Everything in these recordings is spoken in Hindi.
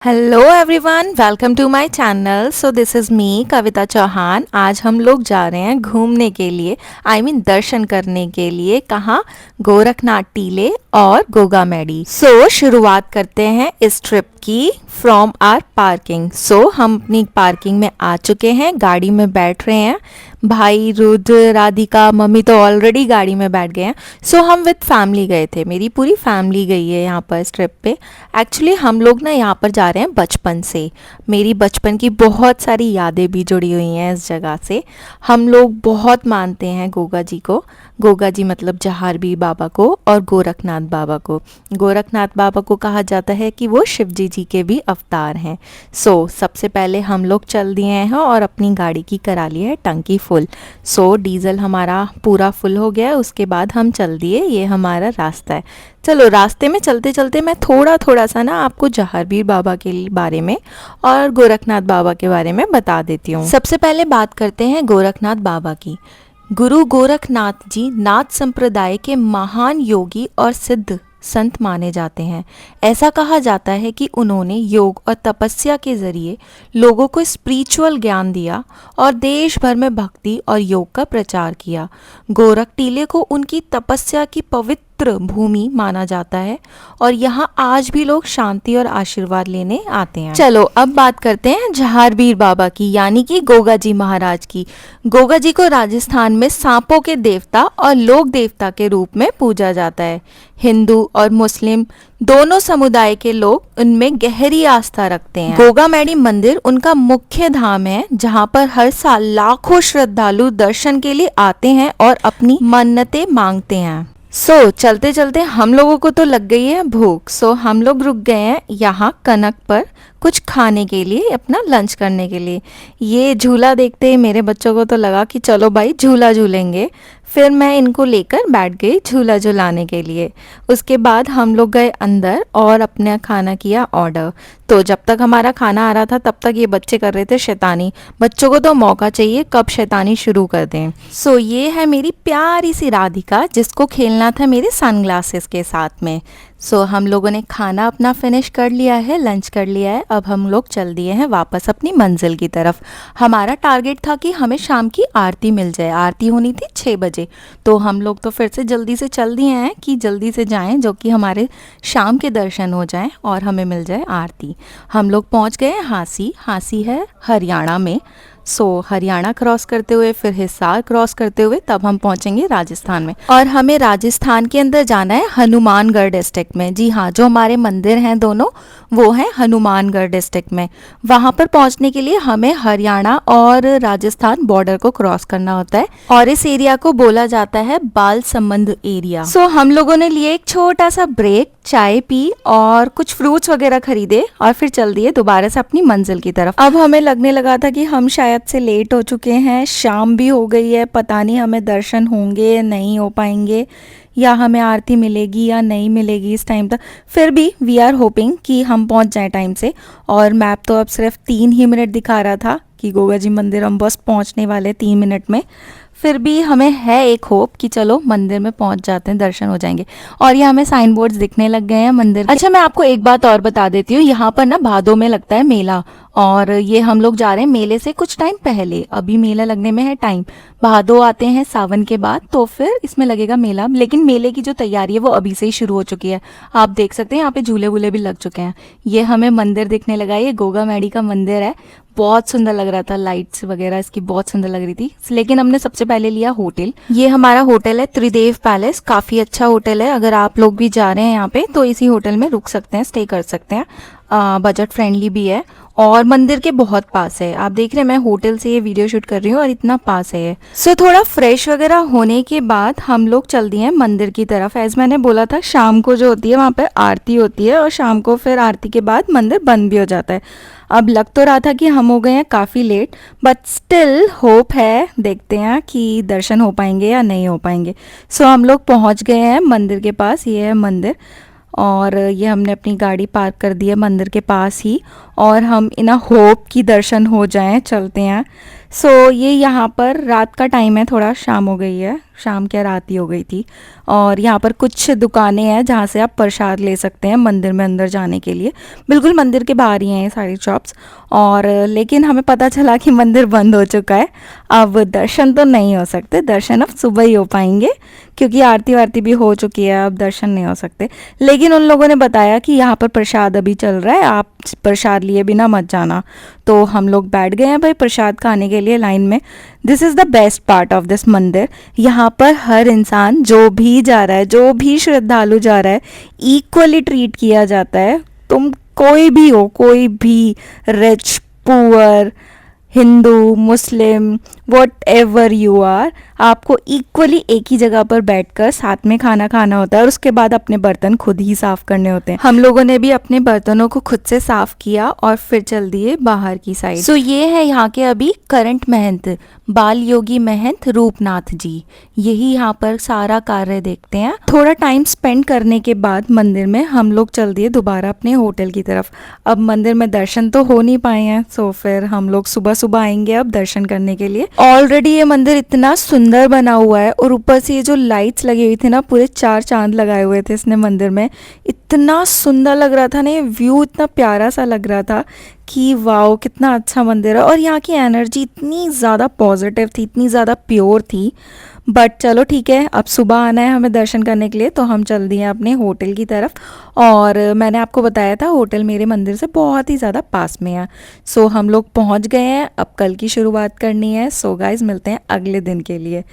Hello everyone, welcome to my channel. So this is me Kavita Chauhan. आज हम लोग जा रहे हैं घूमने के लिए, दर्शन करने के लिए। कहाँ? गोरखनाथ टीले और गोगामेडी। सो शुरुआत करते हैं इस ट्रिप की फ्रॉम आर पार्किंग। सो हम अपनी पार्किंग में आ चुके हैं, गाड़ी में बैठ रहे हैं। भाई, रुद्र, राधिका, मम्मी तो ऑलरेडी गाड़ी में बैठ गए हैं। सो हम विद फैमिली गए थे, मेरी पूरी फैमिली गई है यहाँ पर इस ट्रिप पे। एक्चुअली हम लोग ना यहाँ पर जा रहे हैं बचपन से। मेरी बचपन की बहुत सारी यादें भी जुड़ी हुई हैं इस जगह से। हम लोग बहुत मानते हैं गोगा जी को। गोगा जी मतलब जहारवीर बाबा को और गोरखनाथ बाबा को। गोरखनाथ बाबा को कहा जाता है कि वो शिव जी के भी अवतार हैं। सबसे पहले हम लोग चल दिए हैं और अपनी गाड़ी की करा ली है टंकी फुल। डीजल हमारा पूरा फुल हो गया है। उसके बाद हम चल दिए, ये हमारा रास्ता है। चलो, रास्ते में चलते चलते मैं थोड़ा थोड़ा सा ना आपको जहारवीर बाबा के बारे में और गोरखनाथ बाबा के बारे में बता देती हूँ। सबसे पहले बात करते हैं गोरखनाथ बाबा की। गुरु गोरखनाथ जी नाथ संप्रदाय के महान योगी और सिद्ध संत माने जाते हैं। ऐसा कहा जाता है कि उन्होंने योग और तपस्या के जरिए लोगों को स्पिरिचुअल ज्ञान दिया और देश भर में भक्ति और योग का प्रचार किया। गोरख टीले को उनकी तपस्या की पवित्र भूमि माना जाता है और यहाँ आज भी लोग शांति और आशीर्वाद लेने आते हैं। चलो, अब बात करते हैं जहारवीर बाबा की, यानी कि गोगा जी महाराज की। गोगा जी को राजस्थान में सांपों के देवता और लोक देवता के रूप में पूजा जाता है। हिंदू और मुस्लिम दोनों समुदाय के लोग उनमें गहरी आस्था रखते हैं। गोगामेडी मंदिर उनका मुख्य धाम है, जहाँ पर हर साल लाखों श्रद्धालु दर्शन के लिए आते हैं और अपनी मन्नतें मांगते हैं। चलते चलते हम लोगों को तो लग गई है भूख। हम लोग रुक गए हैं यहाँ कनक पर कुछ खाने के लिए, अपना लंच करने के लिए। ये झूला देखते ही मेरे बच्चों को तो लगा कि चलो भाई झूला झूलेंगे। फिर मैं इनको लेकर बैठ गई झूला झूलाने के लिए। उसके बाद हम लोग गए अंदर और अपना खाना किया ऑर्डर। तो जब तक हमारा खाना आ रहा था तब तक ये बच्चे कर रहे थे शैतानी। बच्चों को तो मौका चाहिए कब शैतानी शुरू कर दें। ये है मेरी प्यारी सी राधिका, जिसको खेलना था मेरे सनग्लासेस के साथ में। हम लोगों ने खाना अपना फिनिश कर लिया है, लंच कर लिया है। अब हम लोग चल दिए हैं वापस अपनी मंजिल की तरफ। हमारा टारगेट था कि हमें शाम की आरती मिल जाए। आरती होनी थी 6 बजे। तो हम लोग तो फिर से जल्दी से चल दिए हैं कि जल्दी से जाएं, जो कि हमारे शाम के दर्शन हो जाएं और हमें मिल जाए आरती। हम लोग पहुंच गए हैं हांसी। हांसी है हरियाणा में। हरियाणा क्रॉस करते हुए फिर हिसार क्रॉस करते हुए तब हम पहुंचेंगे राजस्थान में। और हमें राजस्थान के अंदर जाना है हनुमानगढ़ डिस्ट्रिक्ट में। जी हाँ, जो हमारे मंदिर हैं दोनों, वो हैं हनुमानगढ़ डिस्ट्रिक्ट में। वहां पर पहुंचने के लिए हमें हरियाणा और राजस्थान बॉर्डर को क्रॉस करना होता है और इस एरिया को बोला जाता है बाल संबंध एरिया। हम लोगों ने लिए एक छोटा सा ब्रेक, चाय पी और कुछ फ्रूट्स वगैरह खरीदे और फिर चल दिए दोबारा से अपनी मंजिल की तरफ। अब हमें लगने लगा था कि हम शायद से लेट हो चुके हैं, शाम भी हो गई है, पता नहीं हमें दर्शन होंगे नहीं हो पाएंगे, या हमें आरती मिलेगी या नहीं मिलेगी इस टाइम तक। फिर भी वी आर होपिंग कि हम पहुंच जाएं टाइम से। और मैप तो अब सिर्फ 3 ही मिनट दिखा रहा था कि गोगा जी मंदिर हम बस पहुंचने वाले 3 मिनट में। फिर भी हमें है एक होप कि चलो मंदिर में पहुंच जाते हैं, दर्शन हो जाएंगे। और ये हमें साइन बोर्ड्स दिखने लग गए हैं मंदिर के। अच्छा, मैं आपको एक बात और बता देती हूँ, यहाँ पर ना भादों में लगता है मेला और ये हम लोग जा रहे हैं मेले से कुछ टाइम पहले। अभी मेला लगने में है टाइम। भादों आते हैं सावन के बाद, तो फिर इसमें लगेगा मेला। लेकिन मेले की जो तैयारी है वो अभी से ही शुरू हो चुकी है। आप देख सकते हैं यहाँ पे झूले वूले भी लग चुके हैं। ये हमें मंदिर दिखने लगा, ये गोगामेडी का मंदिर है। बहुत सुंदर लग रहा था, लाइट्स वगैरह इसकी बहुत सुंदर लग रही थी। लेकिन हमने सबसे पहले लिया होटल। ये हमारा होटल है त्रिदेव पैलेस, काफी अच्छा होटल है। अगर आप लोग भी जा रहे हैं यहाँ पे तो इसी होटल में रुक सकते हैं, स्टे कर सकते हैं। बजट फ्रेंडली भी है और मंदिर के बहुत पास है। आप देख रहे हैं मैं होटल से ये वीडियो शूट कर रही हूँ और इतना पास है। थोड़ा फ्रेश वगैरह होने के बाद हम लोग चल दिए हैं मंदिर की तरफ। एज मैंने बोला था, शाम को जो होती है वहाँ पे आरती होती है और शाम को फिर आरती के बाद मंदिर बंद भी हो जाता है। अब लग तो रहा था कि हम हो गए हैं काफ़ी लेट, बट स्टिल होप है, देखते हैं कि दर्शन हो पाएंगे या नहीं हो पाएंगे। हम लोग पहुँच गए हैं मंदिर के पास। ये है मंदिर और ये हमने अपनी गाड़ी पार्क कर दी है मंदिर के पास ही और हम इन होप की दर्शन हो जाएं, चलते हैं। सो ये यहाँ पर रात का टाइम है, थोड़ा शाम हो गई है, शाम क्या रात ही हो गई थी। और यहाँ पर कुछ दुकानें हैं जहाँ से आप प्रसाद ले सकते हैं मंदिर में अंदर जाने के लिए। बिल्कुल मंदिर के बाहर ही हैं ये सारी शॉप्स। और लेकिन हमें पता चला कि मंदिर बंद हो चुका है, अब दर्शन तो नहीं हो सकते, दर्शन अब सुबह ही हो पाएंगे क्योंकि आरती वारती भी हो चुकी है, अब दर्शन नहीं हो सकते। लेकिन उन लोगों ने बताया कि यहाँ पर प्रसाद अभी चल रहा है, आप प्रसाद लिए बिना मत जाना। तो हम लोग बैठ गए हैं भाई प्रसाद खाने के लिए लाइन में। This is the best part of this मंदिर। यहाँ पर हर इंसान जो भी जा रहा है, जो भी श्रद्धालु जा रहा है, इक्वली ट्रीट किया जाता है। तुम कोई भी हो, कोई भी, rich poor, Hindu Muslim, whatever you are, आपको इक्वली एक ही जगह पर बैठकर साथ में खाना खाना होता है और उसके बाद अपने बर्तन खुद ही साफ करने होते हैं। हम लोगों ने भी अपने बर्तनों को खुद से साफ किया और फिर चल दिए बाहर की साइड। सो ये है यहाँ के अभी करंट महंत, बाल योगी महंत रूपनाथ जी। यही यहाँ पर सारा कार्य देखते हैं। थोड़ा टाइम स्पेंड करने के बाद मंदिर में हम लोग चल दिए दोबारा अपने होटल की तरफ। अब मंदिर में दर्शन तो हो नहीं पाए हैं, सो फिर हम लोग सुबह सुबह आएंगे अब दर्शन करने के लिए। ऑलरेडी ये मंदिर इतना सुंदर बना हुआ है और ऊपर से ये जो लाइट्स लगी हुई थी ना, पूरे 4 चांद लगाए हुए थे इसने मंदिर में। इतना सुंदर लग रहा था ना, ये व्यू इतना प्यारा सा लग रहा था कि वाओ कितना अच्छा मंदिर है। और यहाँ की एनर्जी इतनी ज़्यादा पॉजिटिव थी, इतनी ज़्यादा प्योर थी। बट चलो ठीक है, अब सुबह आना है हमें दर्शन करने के लिए, तो हम चल दिए अपने होटल की तरफ। और मैंने आपको बताया था होटल मेरे मंदिर से बहुत ही ज़्यादा पास में है। सो हम लोग पहुँच गए हैं, अब कल की शुरुआत करनी है। सो गाइज मिलते हैं अगले दिन के लिए।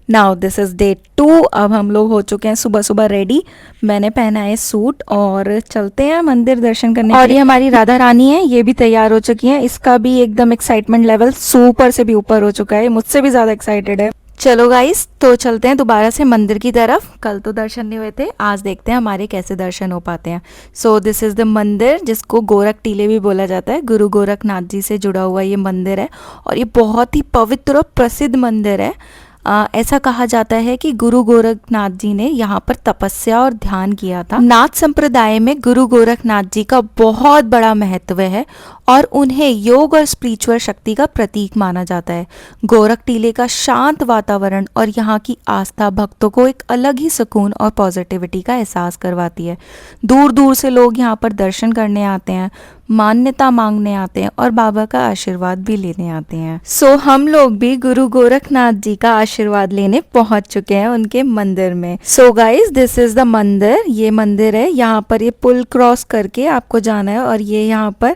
Now this is day 2। अब हम लोग हो चुके हैं सुबह सुबह रेडी। मैंने पहना है सूट और चलते हैं मंदिर दर्शन करने। और ये हमारी राधा रानी है, ये भी तैयार हो चुकी है। इसका भी एकदम एक्साइटमेंट लेवल सुपर से भी ऊपर हो चुका है, मुझसे भी ज़्यादा एक्साइटेड है। चलो गाइस, तो चलते हैं दोबारा से मंदिर की तरफ। कल तो दर्शन नहीं हुए थे, आज देखते हैं हमारे कैसे दर्शन हो पाते हैं। सो दिस इज़ द मंदिर जिसको गोरख टीले भी बोला जाता है। गुरु गोरखनाथ जी से जुड़ा हुआ ये मंदिर है और ये बहुत ही पवित्र और प्रसिद्ध मंदिर है। ऐसा कहा जाता है कि गुरु गोरखनाथ जी ने यहाँ पर तपस्या और ध्यान किया था। नाथ संप्रदाय में गुरु गोरखनाथ जी का बहुत बड़ा महत्व है और उन्हें योग और स्पिरिचुअल शक्ति का प्रतीक माना जाता है। गोरख टीले का शांत वातावरण और यहाँ की आस्था भक्तों को एक अलग ही सुकून और पॉजिटिविटी का एहसास करवाती है। दूर दूर से लोग यहाँ पर दर्शन करने आते हैं, मान्यता मांगने आते हैं और बाबा का आशीर्वाद भी लेने आते हैं। सो हम लोग भी गुरु गोरखनाथ जी का आशीर्वाद लेने पहुंच चुके हैं उनके मंदिर में। So guys this is the मंदिर, ये मंदिर है। यहाँ पर ये पुल क्रॉस करके आपको जाना है और ये यहाँ पर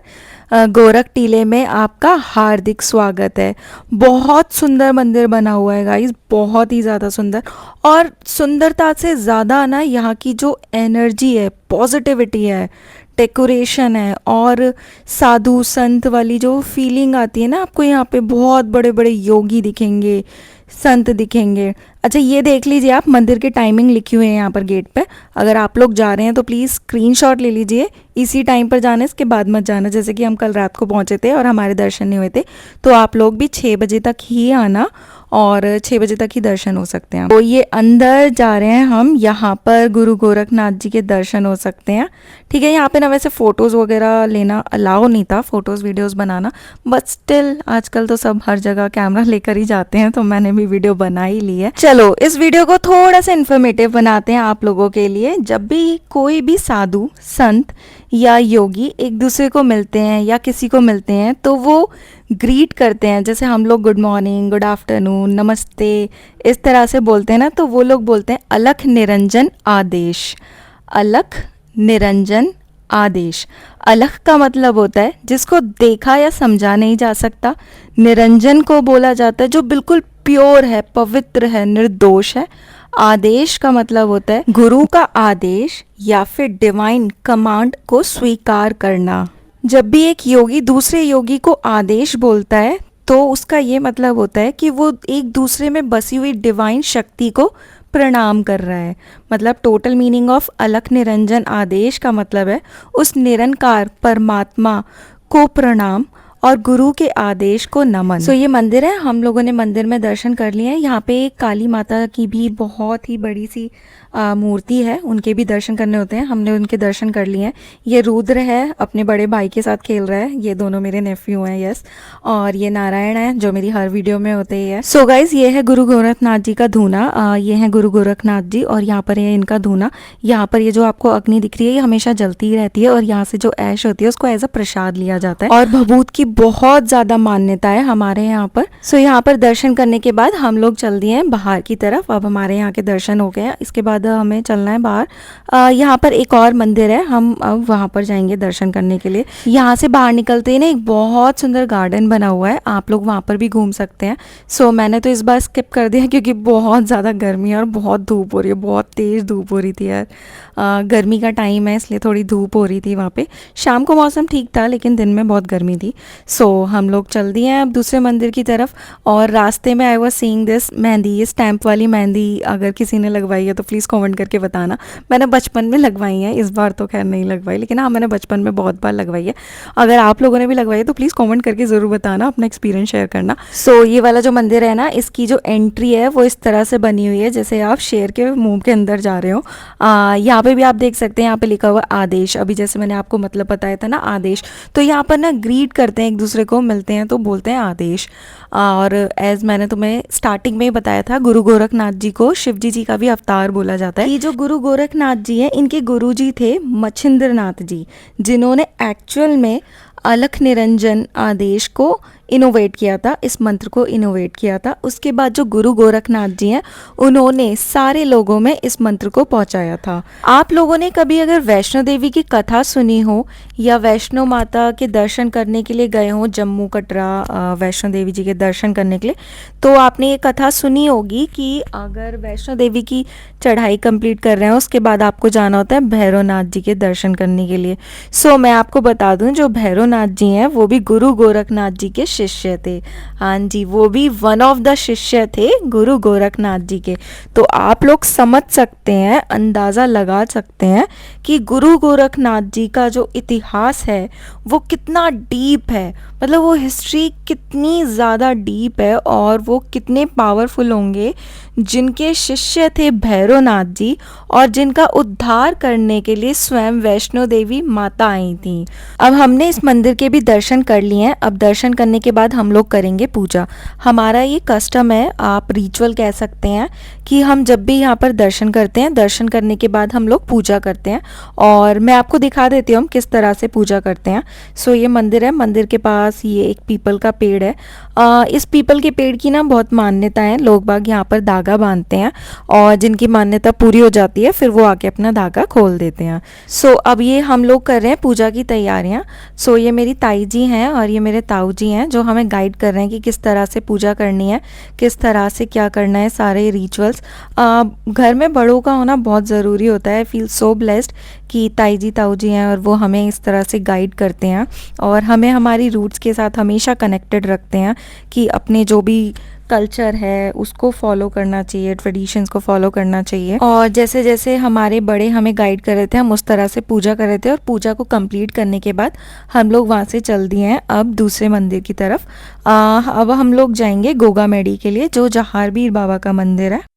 गोरख टीले में आपका हार्दिक स्वागत है। बहुत सुंदर मंदिर बना हुआ है गाइज, बहुत ही ज़्यादा सुंदर। और सुंदरता से ज़्यादा ना यहाँ की जो एनर्जी है, पॉजिटिविटी है, डेकोरेशन है और साधु संत वाली जो फीलिंग आती है ना, आपको यहाँ पे बहुत बड़े बड़े योगी दिखेंगे, संत दिखेंगे। अच्छा ये देख लीजिए आप, मंदिर की टाइमिंग लिखी हुई है यहाँ पर गेट पे। अगर आप लोग जा रहे हैं तो प्लीज़ स्क्रीनशॉट ले लीजिए, इसी टाइम पर जाना, इसके बाद मत जाना। जैसे कि हम कल रात को पहुँचे थे और हमारे दर्शन नहीं हुए थे, तो आप लोग भी 6 बजे तक ही आना और 6 बजे तक ही दर्शन हो सकते हैं। तो ये अंदर जा रहे हैं हम, यहाँ पर गुरु गोरखनाथ जी के दर्शन हो सकते हैं। ठीक है, यहाँ पे ना वैसे फ़ोटोज़ वगैरह लेना अलाउ नहीं था, photos videos banana, but still आजकल तो सब हर जगह कैमरा लेकर ही जाते हैं, तो मैंने भी वीडियो बना ही ली है। चलो इस वीडियो को थोड़ा सा इन्फॉर्मेटिव बनाते हैं आप लोगों के लिए। जब भी कोई भी साधु संत या योगी एक दूसरे को मिलते हैं या किसी को मिलते हैं तो वो ग्रीट करते हैं। जैसे हम लोग गुड मॉर्निंग, गुड आफ्टरनून, नमस्ते इस तरह से बोलते हैं ना, तो वो लोग बोलते हैं अलख निरंजन आदेश। अलख निरंजन आदेश। अलख का मतलब होता है जिसको देखा या समझा नहीं जा सकता। निरंजन को बोला जाता है जो बिल्कुल प्योर है, पवित्र है, निर्दोष है। आदेश का मतलब होता है गुरु का आदेश या फिर डिवाइन कमांड को स्वीकार करना। जब भी एक योगी दूसरे योगी को आदेश बोलता है तो उसका ये मतलब होता है कि वो एक दूसरे में बसी हुई डिवाइन शक्ति को प्रणाम कर रहा है। मतलब टोटल मीनिंग ऑफ अलख निरंजन आदेश का मतलब है उस निरंकार परमात्मा को प्रणाम और गुरु के आदेश को नमन। सो ये मंदिर है, हम लोगों ने मंदिर में दर्शन कर लिए हैं। यहाँ पे एक काली माता की भी बहुत ही बड़ी सी मूर्ति है, उनके भी दर्शन करने होते हैं, हमने उनके दर्शन कर लिए हैं। ये रुद्र है, अपने बड़े भाई के साथ खेल रहा है, ये दोनों मेरे नेफ्यू हैं, यस। और ये नारायण है जो मेरी हर वीडियो में होते ही है। सो गाइज, ये है गुरु गोरखनाथ जी का धूना, ये है गुरु गोरखनाथ जी और यहाँ पर है इनका धूना। यहाँ पर ये जो आपको अग्नि दिख रही है ये हमेशा जलती ही रहती है और यहाँ से जो ऐश होती है उसको एज अ प्रसाद लिया जाता है और भभूत की बहुत ज्यादा मान्यता है हमारे यहाँ पर। सो यहाँ पर दर्शन करने के बाद हम लोग चल दिए हैं बाहर की तरफ। अब हमारे यहाँ के दर्शन हो गए हैं, इसके बाद हमें चलना है बाहर। यहाँ पर एक और मंदिर है, हम अब वहाँ पर जाएंगे दर्शन करने के लिए। यहाँ से बाहर निकलते ही ना एक बहुत सुंदर गार्डन बना हुआ है, आप लोग वहाँ पर भी घूम सकते हैं। सो मैंने तो इस बार स्किप कर दिया क्योंकि बहुत ज़्यादा गर्मी है और बहुत धूप हो रही है, बहुत तेज़ धूप हो रही थी यार। गर्मी का टाइम है इसलिए थोड़ी धूप हो रही थी वहाँ पे। शाम को मौसम ठीक था लेकिन दिन में बहुत गर्मी थी। सो हम लोग चल दिए हैं अब दूसरे मंदिर की तरफ और रास्ते में I was seeing this mehndi, ये स्टैंप वाली मेहंदी अगर किसी ने लगवाई है तो प्लीज़ कमेंट करके बताना। मैंने बचपन में लगवाई है, इस बार तो खैर नहीं लगवाई, लेकिन हाँ मैंने बचपन में बहुत बार लगवाई है। अगर आप लोगों ने भी लगवाई है तो प्लीज़ कमेंट करके ज़रूर बताना, अपना एक्सपीरियंस शेयर करना। सो ये वाला जो मंदिर है ना, इसकी जो एंट्री है वो इस तरह से बनी हुई है जैसे आप शेर के मुंह के अंदर जा रहे हो। यहाँ पे भी आप देख सकते हैं, यहाँ पे लिखा हुआ आदेश। अभी जैसे मैंने आपको मतलब बताया था ना आदेश, तो यहाँ पर ना ग्रीट करते हैं एक दूसरे को, मिलते हैं तो बोलते हैं आदेश। और एज मैंने तुम्हें स्टार्टिंग में ही बताया था, गुरु गोरखनाथ जी को शिवजी जी का भी अवतार बोला जाता है। ये जो गुरु गोरखनाथ जी हैं, इनके गुरु जी थे मच्छिंद्र नाथ जी, जिन्होंने एक्चुअल में अलख निरंजन आदेश को इनोवेट किया था, इस मंत्र को इनोवेट किया था। उसके बाद जो गुरु गोरखनाथ जी हैं उन्होंने सारे लोगों में इस मंत्र को पहुंचाया था। आप लोगों ने कभी अगर वैष्णो देवी की कथा सुनी हो या वैष्णो माता के दर्शन करने के लिए गए हो जम्मू कटरा वैष्णो देवी जी के दर्शन करने के लिए, तो आपने ये कथा सुनी होगी कि अगर वैष्णो देवी की चढ़ाई कंप्लीट कर रहे हैं उसके बाद आपको जाना होता है भैरवनाथ जी के दर्शन करने के लिए। सो मैं आपको बता दूं, जो भैरवनाथ जी हैं वो भी गुरु गोरखनाथ जी के शिष्य थे। हाँ जी, वो भी वन ऑफ द शिष्य थे गुरु गोरखनाथ जी के। तो आप लोग समझ सकते हैं, अंदाज़ा लगा सकते हैं कि गुरु गोरखनाथ जी का जो इतिहास है वो कितना डीप है, मतलब वो हिस्ट्री कितनी ज़्यादा डीप है और वो कितने पावरफुल होंगे, जिनके शिष्य थे भैरवनाथ जी और जिनका उद्धार करने के लिए स्वयं वैष्णो देवी माता आई थी। अब हमने इस मंदिर के भी दर्शन कर लिए हैं। अब दर्शन करने के बाद हम लोग करेंगे पूजा। हमारा ये कस्टम है, आप रिचुअल कह सकते हैं, कि हम जब भी यहाँ पर दर्शन करते हैं, दर्शन करने के बाद हम लोग पूजा करते हैं। और मैं आपको दिखा देती हूँ हम किस तरह से पूजा करते हैं। सो ये मंदिर है, मंदिर के पास ये एक पीपल का पेड़ है। इस पीपल के पेड़ की ना बहुत मान्यता है, लोग बाग यहाँ पर धागा बांधते हैं और जिनकी मान्यता पूरी हो जाती है फिर वो आके अपना धागा खोल देते हैं। सो अब ये हम लोग कर रहे हैं पूजा की तैयारियाँ। सो ये मेरी ताई जी हैं और ये मेरे ताऊ जी हैं जो हमें गाइड कर रहे हैं कि किस तरह से पूजा करनी है, किस तरह से क्या करना है, सारे रिचुअल्स। घर में बड़ों का होना बहुत ज़रूरी होता है। फील सो ब्लेस्ड कि ताई जी ताऊ जी हैं और वो हमें इस तरह से गाइड करते हैं और हमें हमारी रूट्स के साथ हमेशा कनेक्टेड रखते हैं कि अपने जो भी कल्चर है उसको फॉलो करना चाहिए, ट्रेडिशंस को फॉलो करना चाहिए। और जैसे जैसे हमारे बड़े हमें गाइड कर रहे थे हम उस तरह से पूजा कर रहे थे और पूजा को कंप्लीट करने के बाद हम लोग वहाँ से चल दिए हैं अब दूसरे मंदिर की तरफ। अब हम लोग जाएंगे गोगा मेडी के लिए, जो जहारवीर बाबा का मंदिर है।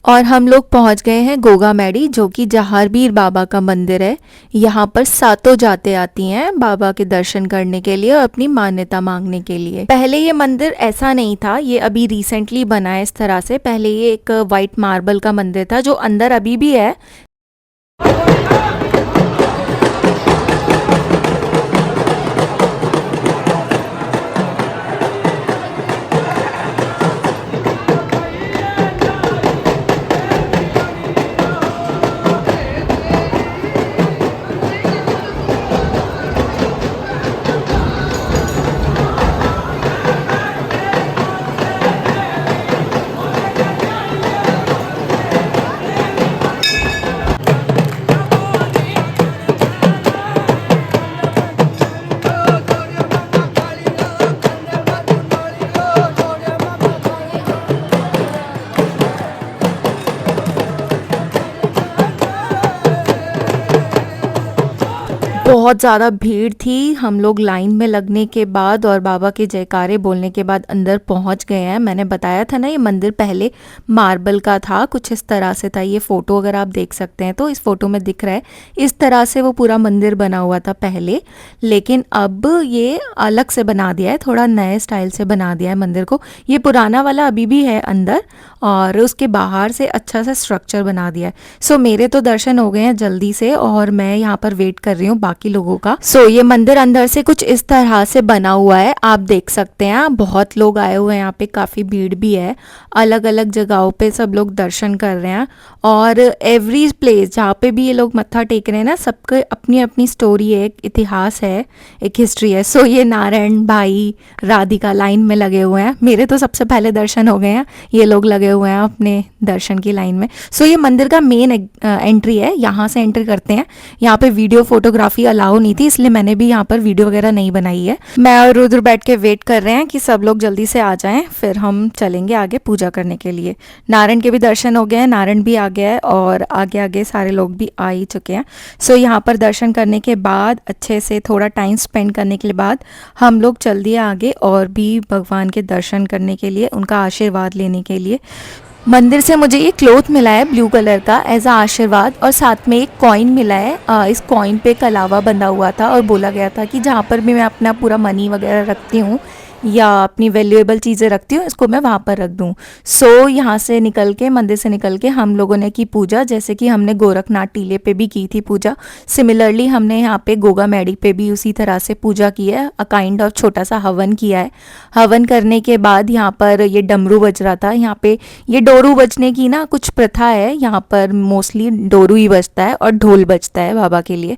और हम लोग पहुंच गए हैं गोगामेडी, जो कि जहारवीर बाबा का मंदिर है। यहाँ पर सातों जाते आती हैं बाबा के दर्शन करने के लिए और अपनी मान्यता मांगने के लिए। पहले ये मंदिर ऐसा नहीं था, ये अभी रिसेंटली बना है इस तरह से। पहले ये एक वाइट मार्बल का मंदिर था जो अंदर अभी भी है। बहुत ज़्यादा भीड़ थी। हम लोग लाइन में लगने के बाद और बाबा के जयकारे बोलने के बाद अंदर पहुंच गए हैं। मैंने बताया था ना, ये मंदिर पहले मार्बल का था, कुछ इस तरह से था। ये फ़ोटो अगर आप देख सकते हैं तो इस फ़ोटो में दिख रहा है, इस तरह से वो पूरा मंदिर बना हुआ था पहले। लेकिन अब ये अलग से बना दिया है, थोड़ा नए स्टाइल से बना दिया है मंदिर को। ये पुराना वाला अभी भी है अंदर, और उसके बाहर से अच्छा सा स्ट्रक्चर बना दिया है। सो मेरे तो दर्शन हो गए हैं जल्दी से, और मैं यहाँ पर वेट कर रही हूँ बाकी लोगों का। सो ये मंदिर अंदर से कुछ इस तरह से बना हुआ है, आप देख सकते हैं। बहुत लोग आए हुए हैं यहाँ पे, काफ़ी भीड़ भी है। अलग अलग जगहों पे सब लोग दर्शन कर रहे हैं, और एवरी प्लेस जहाँ पे भी ये लोग मत्था टेक रहे हैं ना, सबके अपनी अपनी स्टोरी है, एक इतिहास है, एक हिस्ट्री है। सो ये नारायण भाई, राधिका लाइन में लगे हुए हैं। मेरे तो सबसे पहले दर्शन हो गए हैं, ये लोग लगे हुए हैं अपने दर्शन की लाइन में। सो ये मंदिर का मेन एंट्री है, यहाँ से एंट्री करते हैं। यहाँ पे वीडियो फोटोग्राफी अलाउ नहीं थी, इसलिए मैंने भी यहाँ पर वीडियो वगैरह नहीं बनाई है। मैं और रुद्र बैठ के वेट कर रहे हैं कि सब लोग जल्दी से आ जाएं, फिर हम चलेंगे आगे पूजा करने के लिए। नारायण के भी दर्शन हो गए हैं, नारायण भी आ गया है, और आगे आगे सारे लोग भी आ ही चुके हैं। सो यहाँ पर दर्शन करने के बाद, अच्छे से थोड़ा टाइम स्पेंड करने के बाद, हम लोग चल दिए आगे और भी भगवान के दर्शन करने के लिए, उनका आशीर्वाद लेने के लिए। मंदिर से मुझे ये क्लॉथ मिला है ब्लू कलर का एज अ आशीर्वाद, और साथ में एक कॉइन मिला है। इस कॉइन पे कलावा बंधा हुआ था, और बोला गया था कि जहाँ पर भी मैं अपना पूरा मनी वगैरह रखती हूँ या अपनी वैल्यूएबल चीज़ें रखती हूँ, इसको मैं वहाँ पर रख दूँ। सो यहाँ से निकल के, मंदिर से निकल के हम लोगों ने की पूजा, जैसे कि हमने गोरखनाथ टीले पे भी की थी पूजा। सिमिलरली हमने यहाँ पे गोगामेडी पे भी उसी तरह से पूजा की है, अ काइंड ऑफ छोटा सा हवन किया है। हवन करने के बाद यहाँ पर ये डमरू बज रहा था। यहाँ पे ये डोरू बजने की ना कुछ प्रथा है, यहाँ पर मोस्टली डोरू ही बजता है और ढोल बजता है बाबा के लिए।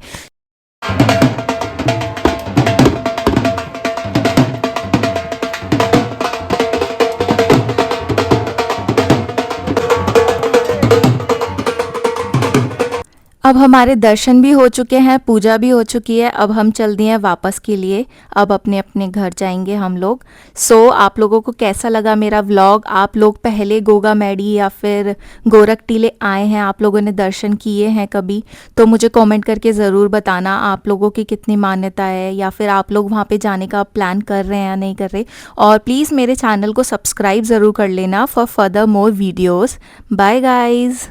अब हमारे दर्शन भी हो चुके हैं, पूजा भी हो चुकी है। अब हम चल दिए हैं वापस के लिए, अब अपने अपने घर जाएंगे हम लोग। सो आप लोगों को कैसा लगा मेरा व्लॉग? आप लोग पहले गोगामेडी या फिर गोरख टीले आए हैं, आप लोगों ने दर्शन किए हैं कभी? तो मुझे कमेंट करके ज़रूर बताना आप लोगों की कितनी मान्यता है, या फिर आप लोग वहाँ पे जाने का प्लान कर रहे हैं या नहीं कर रहे। और प्लीज़ मेरे चैनल को सब्सक्राइब ज़रूर कर लेना for further more videos. Bye guys.